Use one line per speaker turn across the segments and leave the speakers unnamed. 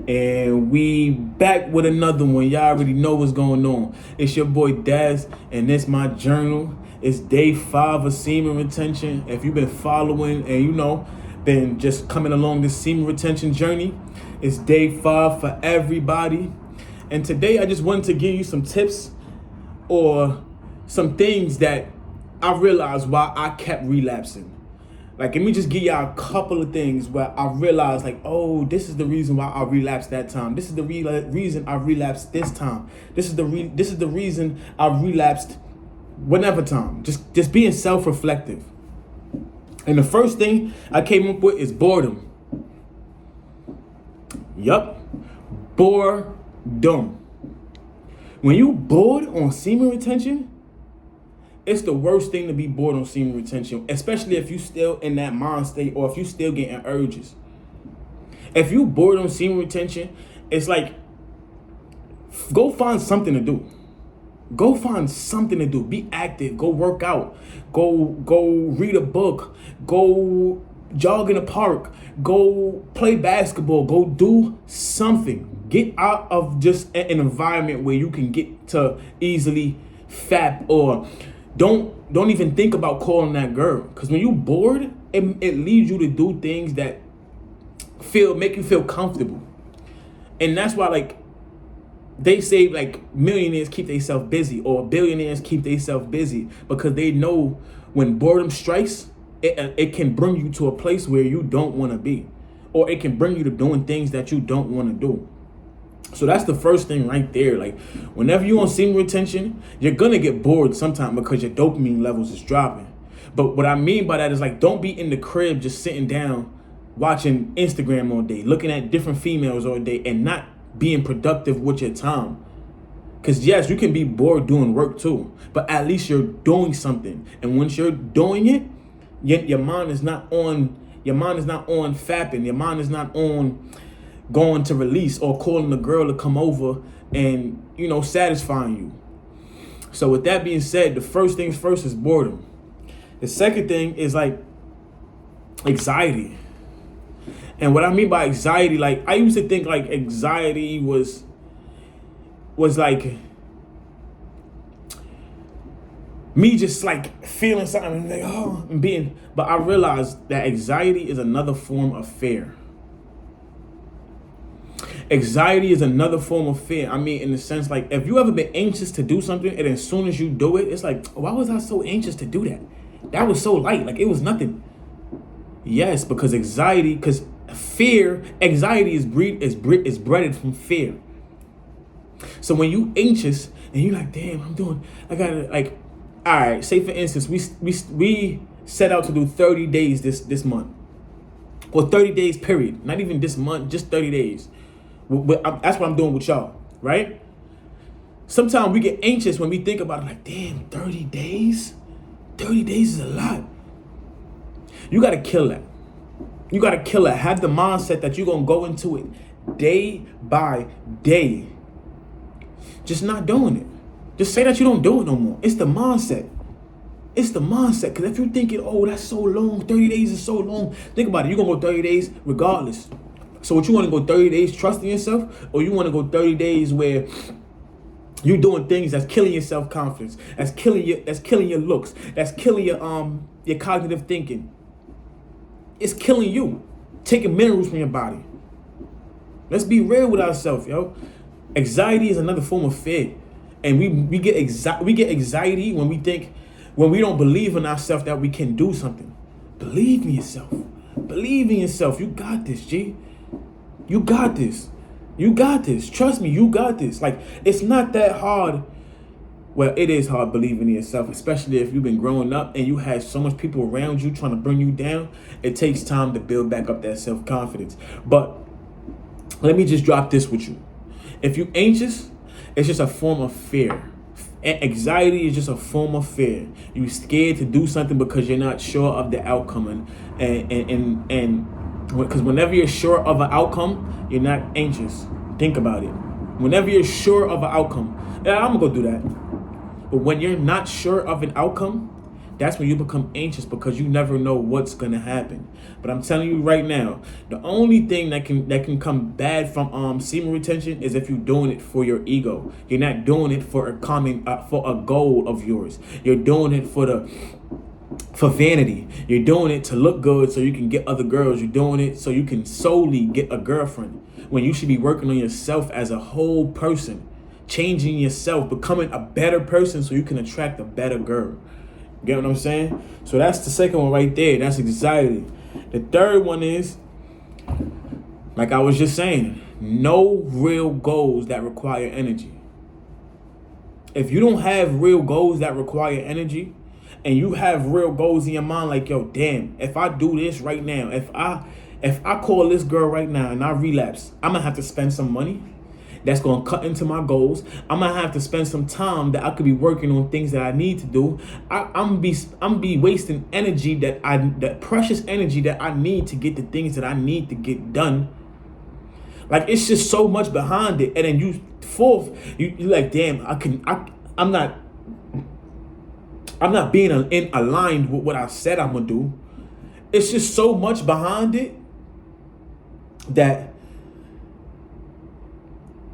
And we back with another one. Y'all already know what's going on. It's your boy Daz, and this my journal. It's day 5 of semen retention. If you've been following and been just coming along this semen retention journey, it's day 5 for everybody. And today I just wanted to give you some tips or some things that I realized why I kept relapsing. Like, let me just give y'all a couple of things where I realized, like, oh, this is the reason why I relapsed that time. This is the reason I relapsed this time. This is the reason I relapsed whenever time. Just being self-reflective. And the first thing I came up with is boredom. Yup, boredom. When you bored on semen retention, it's the worst thing to be bored on semen retention, especially if you still in that mind state or if you still getting urges. If you bored on semen retention, it's like, go find something to do. Go find something to do. Be active. Go work out. Go read a book. Go jog in the park. Go play basketball. Go do something. Get out of just an environment where you can get to easily fap, or don't even think about calling that girl. Because when you bored, it leads you to do things that make you feel comfortable. And that's why, like, they say, like, millionaires keep themselves busy, or billionaires keep themselves busy, because they know when boredom strikes, it can bring you to a place where you don't want to be, or it can bring you to doing things that you don't want to do. So that's the first thing right there. Like, whenever you're on semen retention, you're gonna get bored sometime because your dopamine levels is dropping. But what I mean by that is, like, don't be in the crib just sitting down watching Instagram all day, looking at different females all day, and not being productive with your time. Because yes, you can be bored doing work too, but at least you're doing something. And once you're doing it, your mind is not on fapping. Your mind is not on going to release or calling the girl to come over and, satisfying you. So with that being said, the first things first is boredom. The second thing is, like, anxiety. And what I mean by anxiety, like, I used to think, like, anxiety was like me just, like, feeling something, like, but I realized that anxiety is another form of fear. Anxiety is another form of fear. I mean, in the sense, like, if you ever been anxious to do something, and as soon as you do it, it's like, why was I so anxious to do that? That was so light, like, it was nothing. Yes, because anxiety is bred from fear. So when you anxious and you're like, damn, I gotta, like, all right, say for instance, we set out to do 30 days this month, or 30 days period, not even this month, just 30 days. That's what I'm doing with y'all, right? Sometimes we get anxious when we think about it, like, damn, 30 days? 30 days is a lot. You got to kill that. You got to kill it. Have the mindset that you're going to go into it day by day. Just not doing it. Just say that you don't do it no more. It's the mindset. It's the mindset. Because if you're thinking, oh, that's so long, 30 days is so long, think about it. You're going to go 30 days regardless. So what, you want to go 30 days trusting yourself, or you want to go 30 days where you're doing things that's killing your self-confidence, that's killing your looks, that's killing your cognitive thinking. It's killing you, taking minerals from your body. Let's be real with ourselves, yo. Anxiety is another form of fear, and we get anxiety when we don't believe in ourselves that we can do something. Believe in yourself. Believe in yourself. You got this, G. You got this. You got this. Trust me, you got this. Like, it's not that hard. Well, it is hard believing in yourself, especially if you've been growing up and you have so much people around you trying to bring you down. It takes time to build back up that self-confidence. But let me just drop this with you. If you're anxious, it's just a form of fear. Anxiety is just a form of fear. You're scared to do something because you're not sure of the outcome. And because whenever you're sure of an outcome, you're not anxious. Think about it. Whenever you're sure of an outcome, I'm going to go do that. But when you're not sure of an outcome, That's when you become anxious because you never know what's gonna happen. But I'm telling you right now, the only thing that can come bad from semen retention is if you're doing it for your ego. You're not doing it for a goal of yours. You're doing it for vanity. You're doing it to look good so you can get other girls. You're doing it so you can solely get a girlfriend, when you should be working on yourself as a whole person, changing yourself, becoming a better person so you can attract a better girl. Get what I'm saying? So that's the second one right there. That's anxiety. The third one is, like I was just saying, no real goals that require energy. If you don't have real goals that require energy, and you have real goals in your mind, like, yo, damn, if I do this right now, if I call this girl right now and I relapse, I'm gonna have to spend some money that's gonna cut into my goals. I'm gonna have to spend some time that I could be working on things that I need to do. I'm be wasting energy that precious energy that I need to get the things that I need to get done. Like, it's just so much behind it. And then you like, damn, I'm not being aligned with what I said I'm gonna do. It's just so much behind it that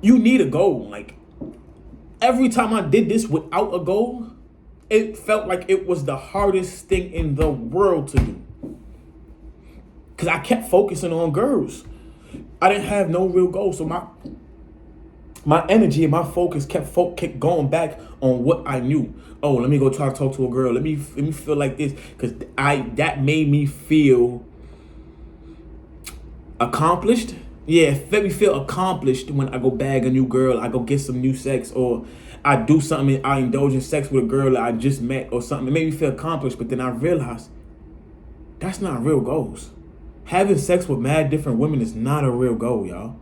you need a goal. Like, every time I did this without a goal, it felt like it was the hardest thing in the world to do. Because I kept focusing on girls. I didn't have no real goal. So my energy and my focus kept going back on what I knew. Oh, let me go try to talk to a girl. Let me feel like this. Because that made me feel accomplished. Yeah, it made me feel accomplished when I go bag a new girl, I go get some new sex, or I do something, I indulge in sex with a girl that I just met or something. It made me feel accomplished, but then I realized that's not real goals. Having sex with mad different women is not a real goal, y'all.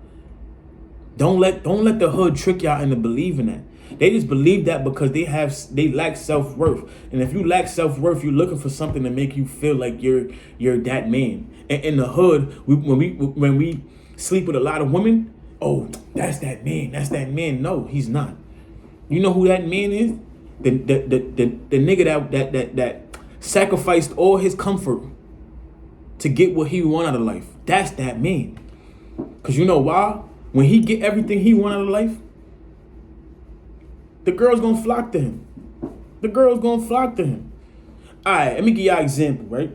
Don't let the hood trick y'all into believing that. They just believe that because they lack self-worth. And if you lack self-worth, you're looking for something to make you feel like you're that man. And in the hood, when we sleep with a lot of women, oh, that's that man. That's that man. No, he's not. You know who that man is? The nigga that sacrificed all his comfort to get what he want out of life. That's that man. Cause you know why? When he get everything he want out of life, the girl's gonna flock to him. The girl's gonna flock to him. All right, let me give y'all an example, right?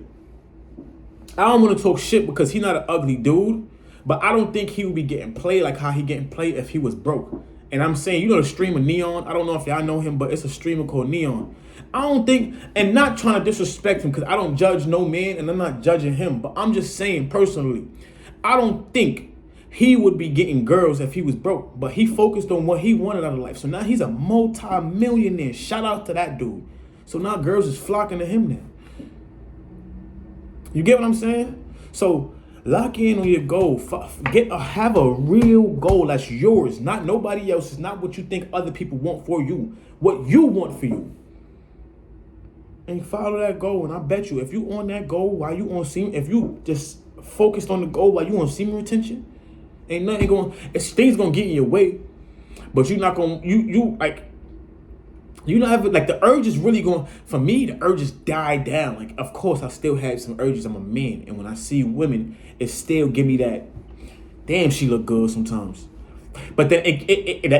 I don't want to talk shit because he's not an ugly dude, but I don't think he would be getting played like how he getting played if he was broke. And I'm saying, you know the streamer Neon? I don't know if y'all know him, but it's a streamer called Neon. I don't think, and not trying to disrespect him because I don't judge no man and I'm not judging him, but I'm just saying personally, I don't think he would be getting girls if he was broke, but he focused on what he wanted out of life. So now he's a multi-millionaire. Shout out to that dude. So now girls is flocking to him now. You get what I'm saying? So lock in on your goal. Have a real goal that's yours, not nobody else's, not what you think other people want for you, what you want for you. And follow that goal. And I bet you, if you on that goal while you on semen, if you just focused on the goal while you on semen retention, ain't nothing going. Things gonna get in your way, but you're not gonna. You don't have like the urge is really going. For me, the urges died down. Like, of course, I still have some urges. I'm a man, and when I see women, it still give me that. Damn, she look good sometimes. But then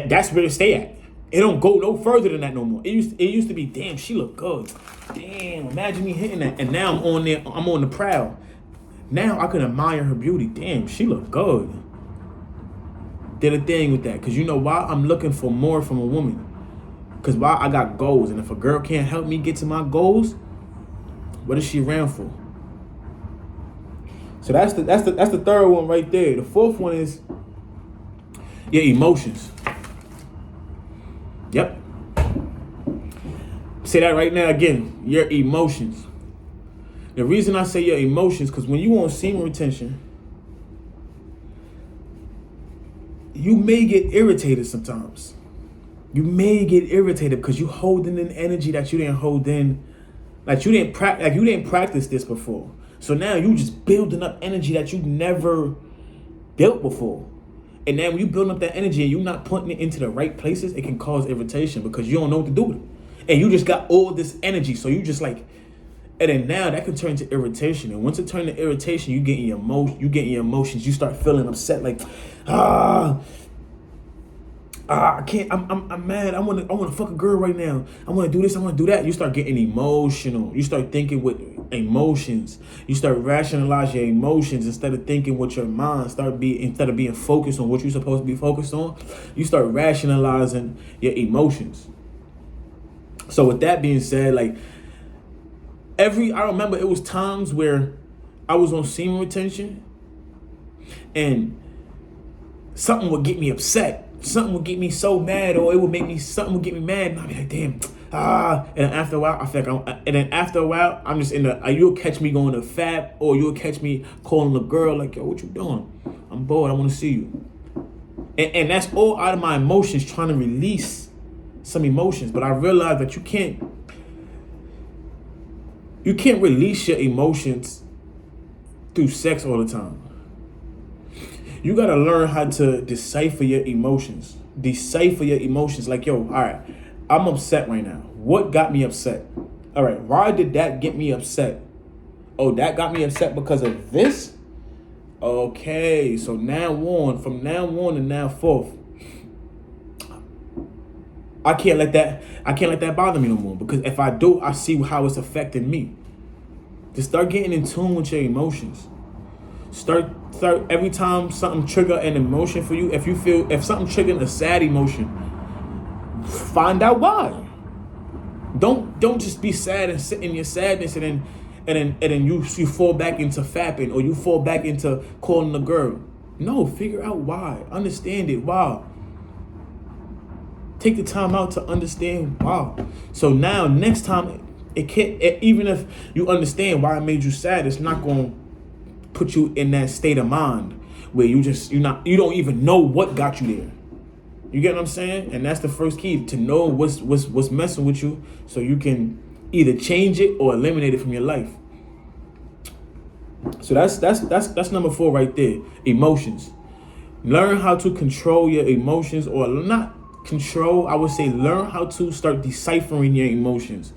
that's where it stay at. It don't go no further than that no more. It used to be, damn, she look good. Damn, imagine me hitting that. And now I'm on there. I'm on the prowl. Now I can admire her beauty. Damn, she look good. Did a thing with that, cause you know why? I'm looking for more from a woman. Cause why? I got goals, and if a girl can't help me get to my goals, what is she around for? So that's the third one right there. The fourth one is your emotions. Yep. Say that right now again. Your emotions. The reason I say your emotions, because when you want semen retention, you may get irritated sometimes. You may get irritated because you holding in energy that you didn't hold in, like you didn't practice this before. So now you just building up energy that you never built before. And then when you building up that energy and you're not putting it into the right places, it can cause irritation because you don't know what to do with it. And you just got all this energy, so you just like, And then now that can turn to irritation. And once it turns to irritation, you get in your emotions. You start feeling upset, like, I can't. I'm mad. I want to fuck a girl right now. I want to do this. I want to do that. You start getting emotional. You start thinking with emotions. You start rationalizing your emotions instead of thinking with your mind. Instead of being focused on what you're supposed to be focused on, you start rationalizing your emotions. So with that being said, like I remember it was times where I was on semen retention, and something would get me upset. Something would get me so mad, or something would get me mad, and I'd be like, damn, and after a while, I'm just you'll catch me going to FAP, or you'll catch me calling the girl, like, yo, what you doing? I'm bored, I want to see you. And that's all out of my emotions, trying to release some emotions. But I realized that you can't release your emotions through sex all the time. You gotta learn how to decipher your emotions. Like, yo, all right, I'm upset right now. What got me upset? All right, why did that get me upset? Oh, that got me upset because of this? Okay, so from now on and now forth, I can't let that bother me no more, because if I do, I see how it's affecting me. Just start getting in tune with your emotions. Start every time something trigger an emotion for you. If something triggering a sad emotion, find out why. Don't just be sad and sit in your sadness and then you fall back into fapping, or you fall back into calling the girl. No, figure out why. Understand it. Why? Take the time out to understand why. So now next time, even if you understand why it made you sad, it's not going to put you in that state of mind where you don't even know what got you there. You get what I'm saying? And that's the first key, to know what's messing with you, so you can either change it or eliminate it from your life. So that's number 4 right there. Emotions. Learn how to control your emotions, or not control. I would say learn how to start deciphering your emotions.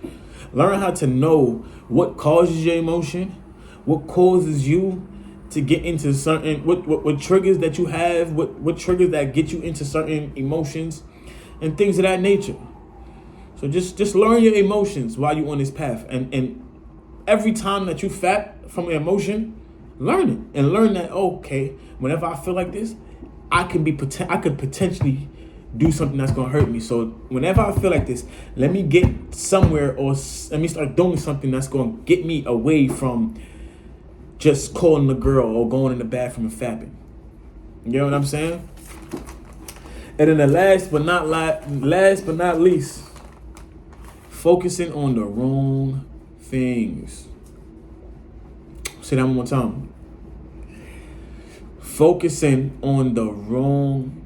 Learn how to know what causes your emotion, what causes you to get into certain, what triggers that you have, what triggers that get you into certain emotions and things of that nature. So just learn your emotions while you're on this path. And every time that you fap from an emotion, learn it. And learn that, okay, whenever I feel like this, I could potentially do something that's going to hurt me. So whenever I feel like this, let me get somewhere, or let me start doing something that's going to get me away from just calling the girl or going in the bathroom and fapping. You know what I'm saying? And then the last but not least, focusing on the wrong things. Say that one more time. Focusing on the wrong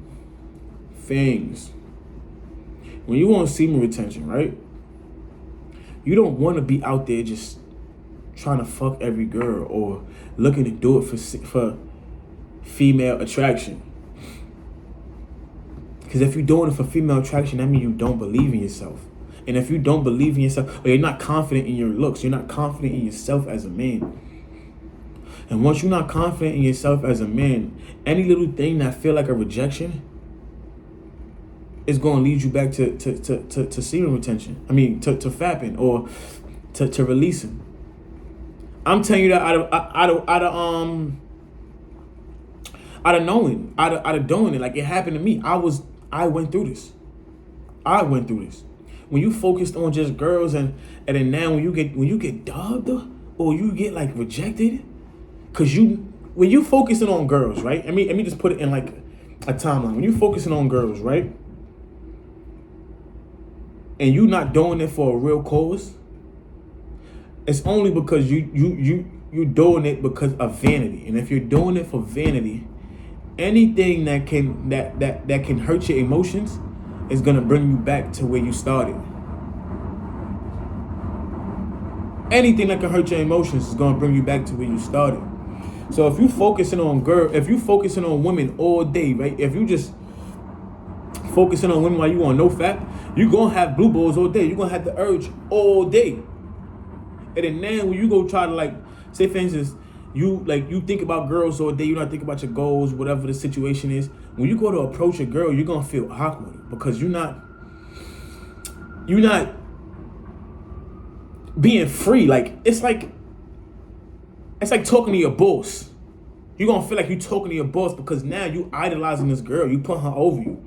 things. When you want semen retention, right? You don't want to be out there just trying to fuck every girl, or looking to do it for female attraction. Because if you're doing it for female attraction, that means you don't believe in yourself. And if you don't believe in yourself, or you're not confident in your looks, you're not confident in yourself as a man. And once you're not confident in yourself as a man, any little thing that feel like a rejection is going to lead you back to semen retention. I mean, to fapping, or to releasing. I'm telling you that out of doing it. Like, it happened to me. I went through this. When you focused on just girls, and then now when you get dubbed, or you get like rejected, cause when you focusing on girls, right? Let me just put it in like a timeline. When you focusing on girls, right? And you not doing it for a real cause, it's only because you're doing it because of vanity. And if you're doing it for vanity, anything that can hurt your emotions is gonna bring you back to where you started. Anything that can hurt your emotions is gonna bring you back to where you started. So if you focusing on women all day, right? If you just focusing on women while you on no fap, you're gonna have blue balls all day. You're gonna have the urge all day. And then now when you go try to like, say for instance, you think about girls all day, you not think about your goals, whatever the situation is. When you go to approach a girl, you're gonna feel awkward because you're not being free. Like it's like talking to your boss. You're gonna feel like you're talking to your boss because now you idolizing this girl. You put her over you.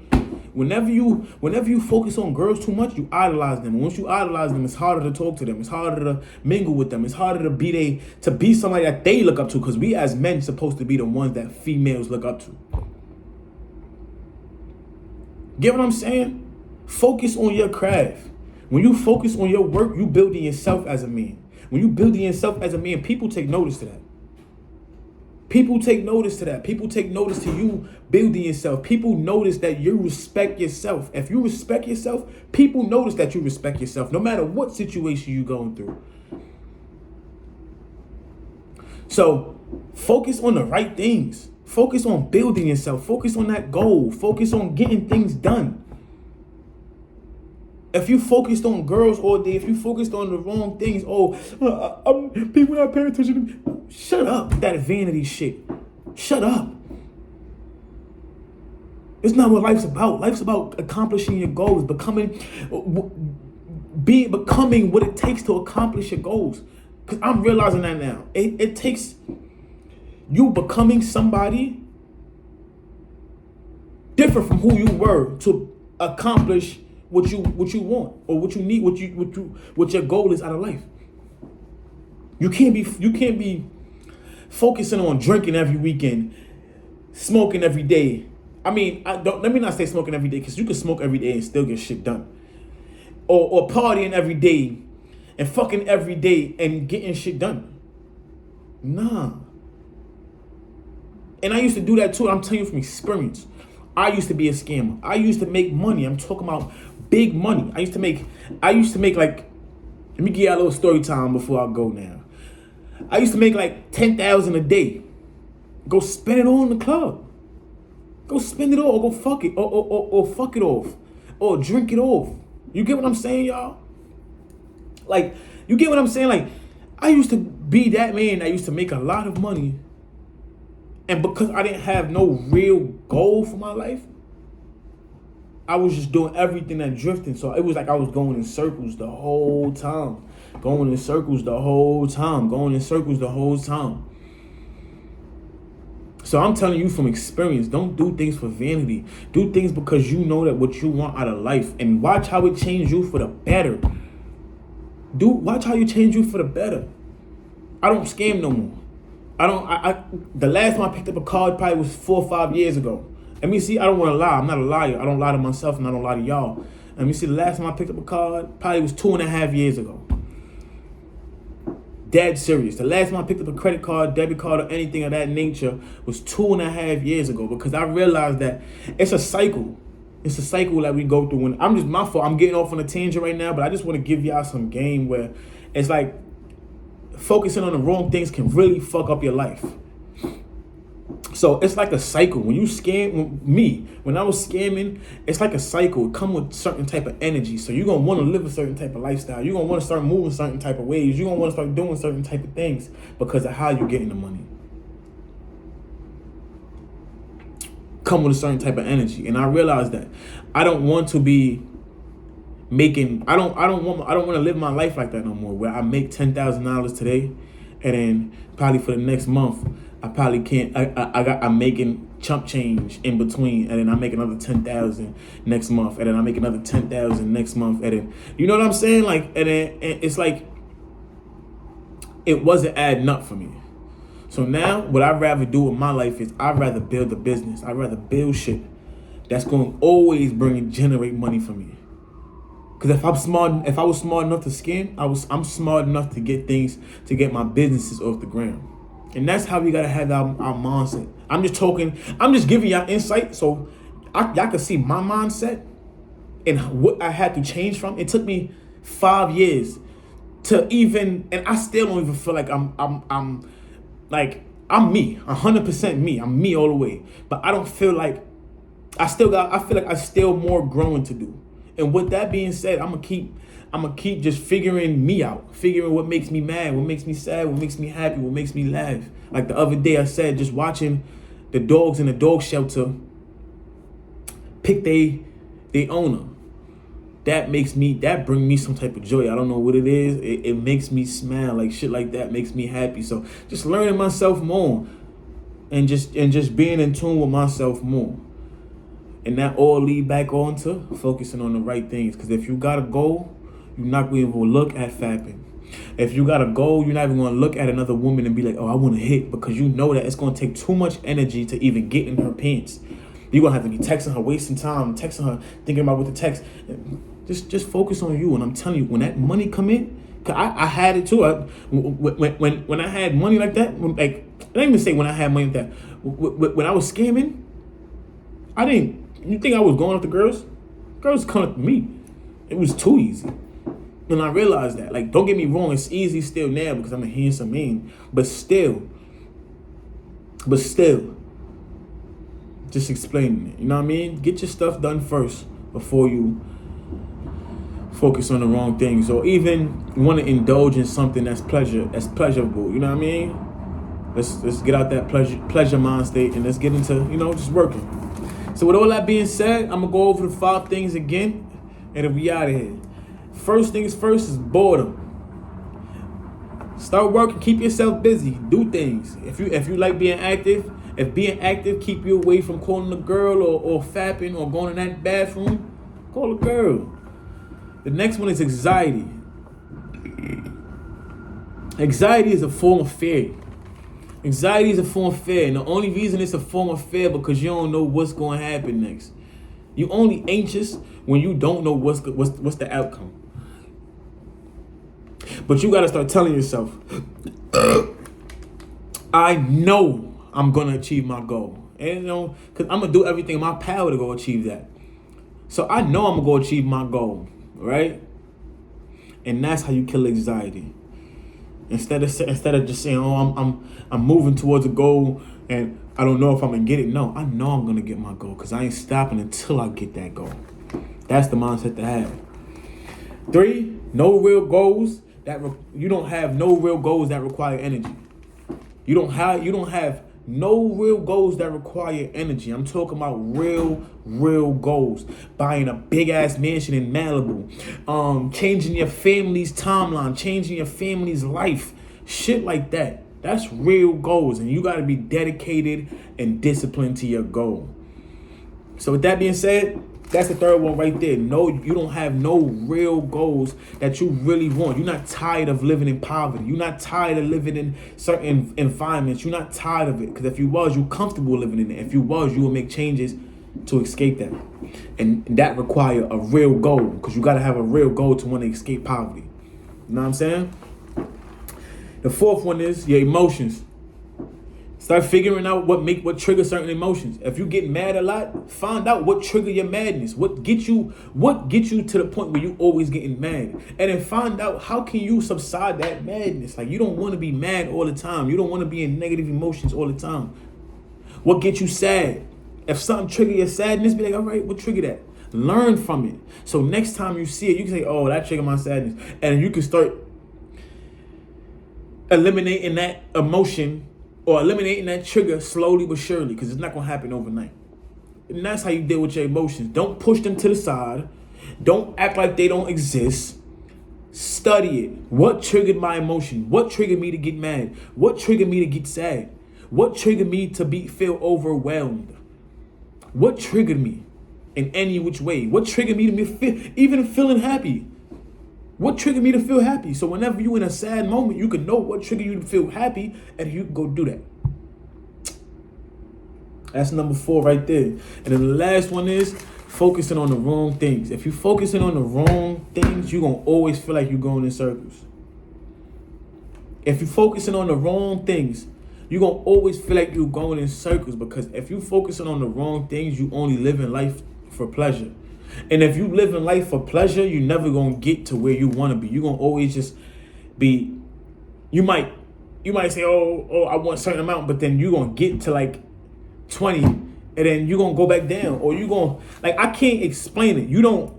Whenever you focus on girls too much, you idolize them. Once you idolize them, it's harder to talk to them. It's harder to mingle with them. It's harder to be somebody that they look up to. Because we as men supposed to be the ones that females look up to. Get what I'm saying? Focus on your craft. When you focus on your work, you building yourself as a man. When you building yourself as a man, people take notice to that. People take notice to that. People take notice to you building yourself. People notice that you respect yourself. If you respect yourself, people notice that you respect yourself, no matter what situation you're going through. So focus on the right things. Focus on building yourself. Focus on that goal. Focus on getting things done. If you focused on girls all day, if you focused on the wrong things, people not paying attention to me. Shut up with that vanity shit. Shut up. It's not what life's about. Life's about accomplishing your goals, becoming what it takes to accomplish your goals. Because I'm realizing that now. It takes you becoming somebody different from who you were to accomplish what you want or what you need, what your goal is out of life. You can't be focusing on drinking every weekend, smoking every day. I mean, let me not say smoking every day, because you can smoke every day and still get shit done. Or partying every day and fucking every day and getting shit done. Nah. And I used to do that too. I'm telling you from experience. I used to be a scammer. I used to make money. I'm talking about big money. I used to make like, let me give you a little story time before I go now. I used to make like $10,000 a day. Go spend it all in the club. Go spend it all, or go fuck it, or fuck it off, or drink it off. You get what I'm saying, y'all? Like, you get what I'm saying? Like, I used to be that man that used to make a lot of money, and because I didn't have no real goal for my life, I was just doing everything that drifting. So it was like I was going in circles the whole time. Going in circles the whole time. So I'm telling you from experience, don't do things for vanity. Do things because you know that what you want out of life. And watch how it change you for the better. Watch how you change you for the better. I don't scam no more. The last time I picked up a card probably was 4 or 5 years ago. Let me see, I don't want to lie. I'm not a liar. I don't lie to myself and I don't lie to y'all. Let me see, the last time I picked up a card probably was 2.5 years ago. Dead serious. The last time I picked up a credit card, debit card, or anything of that nature was 2.5 years ago, because I realized that it's a cycle. It's a cycle that we go through. And my fault. I'm getting off on a tangent right now, but I just want to give y'all some game where it's like focusing on the wrong things can really fuck up your life. So it's like a cycle. When you when I was scamming, it's like a cycle. It come with certain type of energy. So you're going to want to live a certain type of lifestyle. You're going to want to start moving certain type of ways. You're going to want to start doing certain type of things because of how you're getting the money. Come with a certain type of energy. And I realized that I don't want to be making, I don't want to live my life like that no more, where I make $10,000 today and then probably for the next month I probably can't. I'm making chump change in between, and then I make another 10,000 next month, and then I make another 10,000 next month, and then you know what I'm saying? Like, and then it's like it wasn't adding up for me. So now, what I'd rather do with my life is I'd rather build a business. I'd rather build shit that's going to always generate money for me. Because if I was smart enough to scam, I'm smart enough to get my businesses off the ground. And that's how we gotta have our mindset. I'm just giving y'all insight so y'all can see my mindset and what I had to change from. It took me 5 years to and I still don't even feel like I'm me, 100% me. I'm me all the way. But I don't feel like I feel like I still more growing to do. And with that being said, I'm gonna keep just figuring me out, figuring what makes me mad, what makes me sad, what makes me happy, what makes me laugh. Like the other day I said, just watching the dogs in the dog shelter pick they owner. That bring me some type of joy. I don't know what it is. It makes me smile. Like shit like that makes me happy. So just learning myself more and just being in tune with myself more. And that all lead back on to focusing on the right things. Because if you got a goal, you're not going to look at fapping. If you got a goal, you're not even going to look at another woman and be like, oh, I want to hit. Because you know that it's going to take too much energy to even get in her pants. You're going to have to be texting her, wasting time, texting her, thinking about what to text. Just focus on you. And I'm telling you, when that money come in, cause I had it too. When I had money like that, like I didn't even say when I had money like that. When I was scamming, you think I was going after girls? Girls come up to me. It was too easy. And I realized that. Like, don't get me wrong, it's easy still now because I'm a handsome man. But still, just explaining it. You know what I mean? Get your stuff done first before you focus on the wrong things, or even want to indulge in something that's pleasurable. You know what I mean? Let's get out that pleasure mind state and let's get into, just working. So with all that being said, I'm gonna go over the 5 things again, and then we out of here. First things first is boredom. Start working, keep yourself busy, do things. If you like being active, if being active keep you away from calling a girl or fapping or going in that bathroom, call a girl. The next one is anxiety. Anxiety is a form of fear. Anxiety is a form of fear, and the only reason it's a form of fear because you don't know what's going to happen next. You only anxious when you don't know what's the outcome. But you got to start telling yourself, I know I'm going to achieve my goal. And because I'm going to do everything in my power to go achieve that. So I know I'm going to go achieve my goal, right? And that's how you kill anxiety. Instead of just saying, oh, I'm moving towards a goal and I don't know if I'm gonna get it. No, I know I'm gonna get my goal because I ain't stopping until I get that goal. That's the mindset to have. 3, no real goals you don't have no real goals that require energy. You don't have no real goals that require energy. I'm talking about real goals. Buying a big ass mansion in Malibu. Changing your family's timeline. Changing your family's life. Shit like that. That's real goals. And you got to be dedicated and disciplined to your goal. So with that being said, that's the 3rd one right there. No, you don't have no real goals that you really want. You're not tired of living in poverty. You're not tired of living in certain environments. You're not tired of it. Because if you was, you're comfortable living in it. If you was, you will make changes to escape that. And that require a real goal. Because you got to have a real goal to want to escape poverty. You know what I'm saying? The 4th one is your emotions. Start figuring out what triggers certain emotions. If you get mad a lot, find out what trigger your madness. What get you to the point where you always getting mad. And then find out how can you subside that madness. Like, you don't want to be mad all the time. You don't want to be in negative emotions all the time. What gets you sad? If something trigger your sadness, be like, all right, what trigger that? Learn from it. So next time you see it, you can say, oh, that triggered my sadness. And you can start eliminating that emotion or eliminating that trigger slowly but surely, because it's not going to happen overnight. And that's how you deal with your emotions. Don't push them to the side. Don't act like they don't exist. Study it. What triggered my emotion? What triggered me to get mad? What triggered me to get sad? What triggered me to feel overwhelmed? What triggered me in any which way? What triggered me to even feeling happy? What triggered me to feel happy? So whenever you're in a sad moment, you can know what triggered you to feel happy, and you can go do that. That's number 4 right there. And then the last one is focusing on the wrong things. If you're focusing on the wrong things, you're going to always feel like you're going in circles. If you're focusing on the wrong things, you're going to always feel like you're going in circles, because if you're focusing on the wrong things, you only live in life for pleasure. And if you live in life for pleasure, you're never going to get to where you want to be. You're going to always just be, you might say, oh, I want a certain amount, but then you're going to get to like 20 and then you're going to go back down, or you're going to, like, I can't explain it. You don't,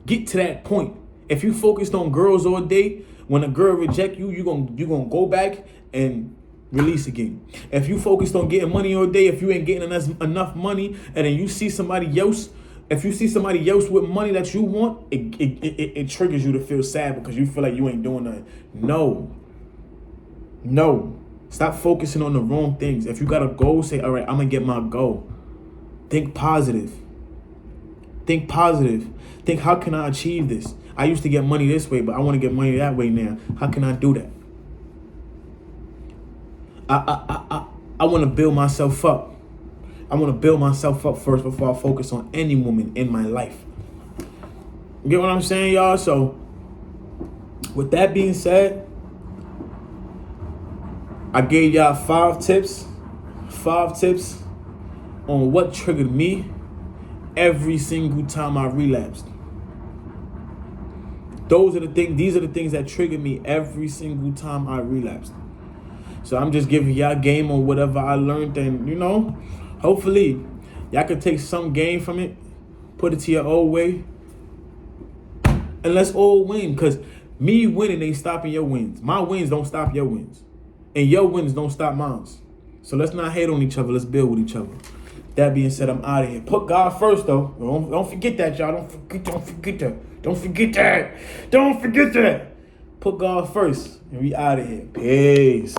Get to that point. If you focused on girls all day, when a girl reject you, you gonna go back and release again. If you focused on getting money all day, if you ain't getting enough money, and then you see somebody else, if you see somebody else with money that you want, it triggers you to feel sad because you feel like you ain't doing nothing. No. Stop focusing on the wrong things. If you got a goal, say, all right, I'm gonna get my goal. Think positive. Think positive. Think, how can I achieve this? I used to get money this way, but I want to get money that way now. How can I do that? I want to build myself up. I want to build myself up first before I focus on any woman in my life. You get what I'm saying, y'all? So, with that being said, I gave y'all 5 tips on what triggered me every single time I relapsed. These are the things that triggered me every single time I relapsed. So I'm just giving y'all game on whatever I learned, and hopefully y'all can take some game from it, put it to your own way, and let's all win. Because me winning ain't stopping your wins. My wins don't stop your wins, and your wins don't stop mine. So let's not hate on each other. Let's build with each other. That being said, I'm out of here. Put God first, though. Don't forget that, y'all. Don't forget that. Put God first, and we out of here. Peace.